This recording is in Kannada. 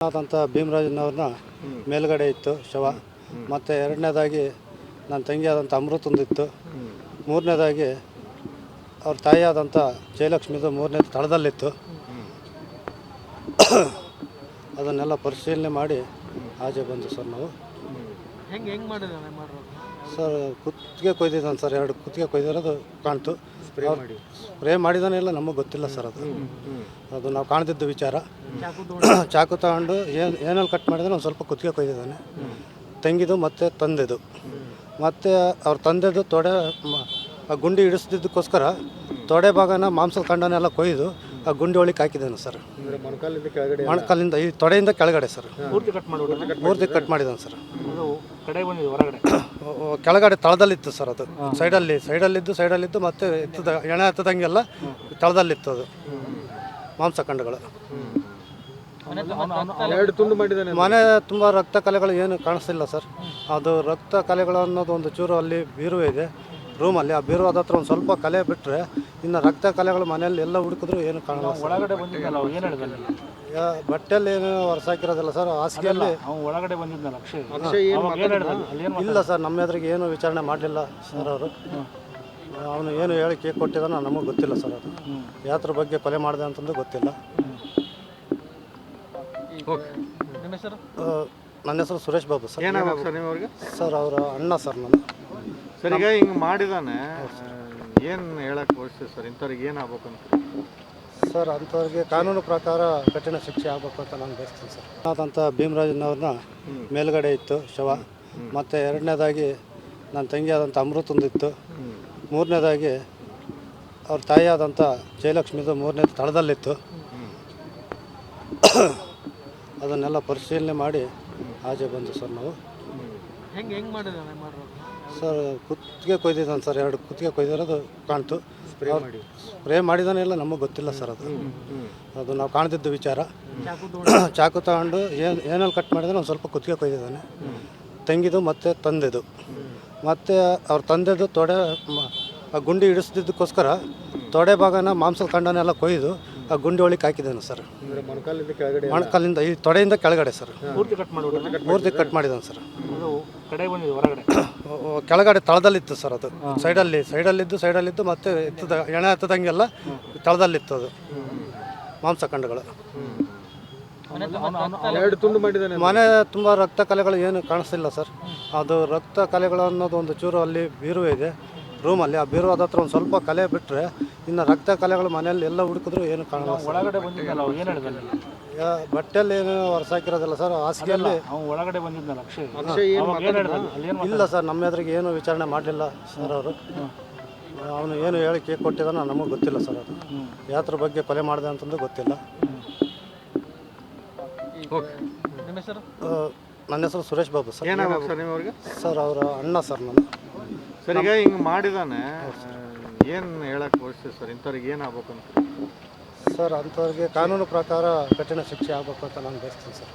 ಅಂತ ಭೀಮರಾಜನವ್ರನ್ನ ಮೇಲ್ಗಡೆ ಇತ್ತು ಶವ. ಮತ್ತು ಎರಡನೇದಾಗಿ ನನ್ನ ತಂಗಿ ಆದಂಥ ಅಮೃತಂದಿತ್ತು. ಮೂರನೇದಾಗಿ ಅವ್ರ ತಾಯಿ ಆದಂಥ ಜಯಲಕ್ಷ್ಮಿದು ಮೂರನೇ ತಳದಲ್ಲಿತ್ತು. ಅದನ್ನೆಲ್ಲ ಪರಿಶೀಲನೆ ಮಾಡಿ ಆಚೆ ಬಂದು ಸರ್ ನಾವು. ಸರ್ ಕುತ್ತಿಗೆ ಕೊಯ್ದಿದ್ದಾನೆ ಸರ್, 2 ಕುತ್ತಿಗೆ ಕೊಯ್ದಿರೋದು ಕಾಣ್ತು. ಸ್ಪ್ರೇ ಮಾಡಿದಾನೆಲ್ಲ ನಮಗೆ ಗೊತ್ತಿಲ್ಲ ಸರ್, ಅದು ನಾವು ಕಾಣ್ತಿದ್ದು ವಿಚಾರ. ಚಾಕು ತಗೊಂಡು ಏನಲ್ಲಿ ಕಟ್ ಮಾಡಿದಾನೆ ಒಂದು ಸ್ವಲ್ಪ ಕುತ್ತಿಗೆ ಕೊಯ್ದಿದ್ದಾನೆ, ತಂಗಿದು ಮತ್ತು ತಂದೆದು. ಮತ್ತು ಅವ್ರ ತಂದೆದು ತೊಡೆ ಆ ಗುಂಡಿ ಇಡಿಸ್ದಿದ್ದಕ್ಕೋಸ್ಕರ ತೊಡೆ ಭಾಗನ ಮಾಂಸದ ಖಂಡನೆಲ್ಲ ಕೊಯ್ದು ಆ ಗುಂಡಿ ಒಳಗೆ ಹಾಕಿದ್ದಾನೆ ಸರ್. ಮೊಣಕಾಲಿಂದ ಈ ತೊಡೆಯಿಂದ ಕೆಳಗಡೆ ಸರ್ ಪೂರ್ತಿ ಕಟ್ ಮಾಡಿದ್ದಾನೆ ಸರ್. ಕೆಳಗಡೆ ತಳದಲ್ಲಿತ್ತು ಸರ್, ಅದು ಸೈಡಲ್ಲಿದ್ದು ಮತ್ತೆ ಎಣೆ ಹತ್ತದಂಗೆಲ್ಲ ತಳದಲ್ಲಿತ್ತು ಅದು ಮಾಂಸ ಖಂಡಗಳು. ಮನೆ ತುಂಬ ರಕ್ತ ಕಲೆಗಳು ಏನು ಕಾಣಿಸ್ತಿಲ್ಲ ಸರ್. ಅದು ರಕ್ತ ಕಲೆಗಳು ಅನ್ನೋದು ಒಂದು ಚೂರು ಅಲ್ಲಿ ಬೀರುವೆ ಇದೆ ರೂಮಲ್ಲಿ. ಆ ಬೀರು ಹತ್ರ ಒಂದು ಸ್ವಲ್ಪ ಕಲೆ ಬಿಟ್ಟರೆ ಇನ್ನು ರಕ್ತ ಕಲೆಗಳು ಮನೆಯಲ್ಲಿ ಎಲ್ಲ ಹುಡುಕಿದ್ರು ಏನು ಕಾಣಲ್ಲ. ಬಟ್ಟೆಯಲ್ಲಿ ಏನು ಹೊರಸಾಕಿರೋದಿಲ್ಲ ಸರ್. ಹಾಸಿಗೆಯಲ್ಲಿ ಇಲ್ಲ ಸರ್, ನಮ್ಮ ಎದುರಿಗೆ ಏನು ವಿಚಾರಣೆ ಮಾಡಲಿಲ್ಲ ಸರ್ ಅವರು. ಅವನು ಏನು ಹೇಳಿಕೆ ಕೊಟ್ಟಿದ್ದಾನೋ ನಮಗೆ ಗೊತ್ತಿಲ್ಲ ಸರ್. ಅದು ಯಾತ್ರ ಬಗ್ಗೆ ಕೊಲೆ ಮಾಡಿದೆ ಅಂತಂದು ಗೊತ್ತಿಲ್ಲ. ನನ್ನ ಹೆಸರು ಸುರೇಶ್ ಬಾಬು ಸರ್. ಸರ್ ಅವರ ಅಣ್ಣ ಸರ್ ನಾನು. ಸರ್ ಈಗ ಹಿಂಗೆ ಮಾಡಿದಾನೆ, ಏನು ಹೇಳಕ್ಕೆ ಬಯಸ್ತೀವಿ ಸರ್? ಇಂಥವ್ರಿಗೆ ಏನು ಆಗ್ಬೇಕಂತ ಸರ್? ಅಂಥವ್ರಿಗೆ ಕಾನೂನು ಪ್ರಕಾರ ಕಠಿಣ ಶಿಕ್ಷೆ ಆಗಬೇಕು ಅಂತ ನಾನು ಬಯಸ್ತೀನಿ ಸರ್. ಅಂತ ಭೀಮರಾಜನವ್ರನ್ನ ಮೇಲ್ಗಡೆ ಇತ್ತು ಶವ. ಮತ್ತು ಎರಡನೇದಾಗಿ ನನ್ನ ತಂಗಿ ಆದಂಥ ಅಮೃತಂದಿತ್ತು. ಮೂರನೇದಾಗಿ ಅವ್ರ ತಾಯಿ ಆದಂಥ ಜಯಲಕ್ಷ್ಮಿದು ಮೂರನೇ ತಳದಲ್ಲಿತ್ತು. ಅದನ್ನೆಲ್ಲ ಪರಿಶೀಲನೆ ಮಾಡಿ ಆಚೆ ಬಂದು ಸರ್ ನಾವು. ಸರ್ ಕುತ್ತಿಗೆ ಕೊಯ್ದಿದ್ದಾನೆ ಸರ್, 2 ಕುತ್ತಿಗೆ ಕೊಯ್ದಿರೋದು ಕಾಣ್ತು. ಸ್ಪ್ರೇ ಮಾಡಿದಾನೆಲ್ಲ ನಮಗೆ ಗೊತ್ತಿಲ್ಲ ಸರ್. ಅದು ನಾವು ಕಾಣ್ತಿದ್ದು ವಿಚಾರ. ಚಾಕು ತಗೊಂಡು ಏನಲ್ಲಿ ಕಟ್ ಮಾಡಿದಾನೆ ಒಂದು ಸ್ವಲ್ಪ ಕುತ್ತಿಗೆ ಕೊಯ್ದಿದ್ದಾನೆ, ತಂಗಿದು ಮತ್ತು ತಂದೆದು. ಮತ್ತು ಅವ್ರ ತಂದೆದು ತೊಡೆ ಆ ಗುಂಡಿ ಇಡಿಸ್ದಿದ್ದಕ್ಕೋಸ್ಕರ ತೊಡೆ ಭಾಗನ ಮಾಂಸದ ಖಂಡನೆಲ್ಲ ಕೊಯ್ದು ಆ ಗುಂಡಿ ಒಳಗೆ ಹಾಕಿದ್ದಾನೆ ಸರ್. ಮೊಣಕಾಲಿಂದ ಈ ತೊಡೆಯಿಂದ ಕೆಳಗಡೆ ಸರ್ ಪೂರ್ತಿ ಕಟ್ ಮಾಡಿದ್ದಾನೆ ಸರ್. ಕೆಳಗಡೆ ತಳದಲ್ಲಿತ್ತು ಸರ್, ಅದು ಸೈಡಲ್ಲಿದ್ದು ಮತ್ತೆ ಎಣೆ ಹತ್ತದಂಗೆಲ್ಲ ತಳದಲ್ಲಿತ್ತು ಅದು ಮಾಂಸ ಖಂಡಗಳು. ಮನೆ ತುಂಬ ರಕ್ತ ಕಲೆಗಳು ಏನು ಕಾಣಿಸ್ತಿಲ್ಲ ಸರ್. ಅದು ರಕ್ತ ಕಲೆಗಳು ಅನ್ನೋದು ಒಂದು ಚೂರು ಅಲ್ಲಿ ಬೀರುವೆ ಇದೆ ರೂಮಲ್ಲಿ. ಆ ಬೀರು ಹತ್ರ ಒಂದು ಸ್ವಲ್ಪ ಕಲೆ ಬಿಟ್ಟರೆ ಇನ್ನು ರಕ್ತ ಕಲೆಗಳು ಮನೆಯಲ್ಲಿ ಎಲ್ಲ ಹುಡುಕಿದ್ರು ಏನು ಕಾಣಲ್ಲ. ಬಟ್ಟೆಯಲ್ಲಿ ಏನು ಹೊರಸಾಕಿರೋದಿಲ್ಲ ಸರ್. ಹಾಸಿಗೆಯಲ್ಲಿ ಇಲ್ಲ ಸರ್, ನಮ್ಮ ಎದುರಿಗೆ ಏನು ವಿಚಾರಣೆ ಮಾಡಲಿಲ್ಲ ಸರ್ ಅವರು. ಅವನು ಏನು ಹೇಳಿಕೆ ಕೊಟ್ಟಿದ್ದಾನೋ ನಮಗೆ ಗೊತ್ತಿಲ್ಲ ಸರ್. ಅದು ಯಾತ್ರ ಬಗ್ಗೆ ಕೊಲೆ ಮಾಡಿದೆ ಅಂತಂದು ಗೊತ್ತಿಲ್ಲ. ನನ್ನ ಹೆಸರು ಸುರೇಶ್ ಬಾಬು ಸರ್. ಸರ್ ಅವರ ಅಣ್ಣ ಸರ್ ನಾನು. ಸರ್ ಈಗ ಹಿಂಗೆ ಮಾಡಿದಾನೆ, ಏನು ಹೇಳಕ್ಕೆ ಬಯಸ್ತೀವಿ ಸರ್? ಇಂಥವ್ರಿಗೆ ಏನು ಆಗ್ಬೇಕಂತ ಸರ್? ಅಂಥವ್ರಿಗೆ ಕಾನೂನು ಪ್ರಕಾರ ಕಠಿಣ ಶಿಕ್ಷೆ ಆಗಬೇಕು ಅಂತ ನಾನು ಬಯಸ್ತೀನಿ ಸರ್.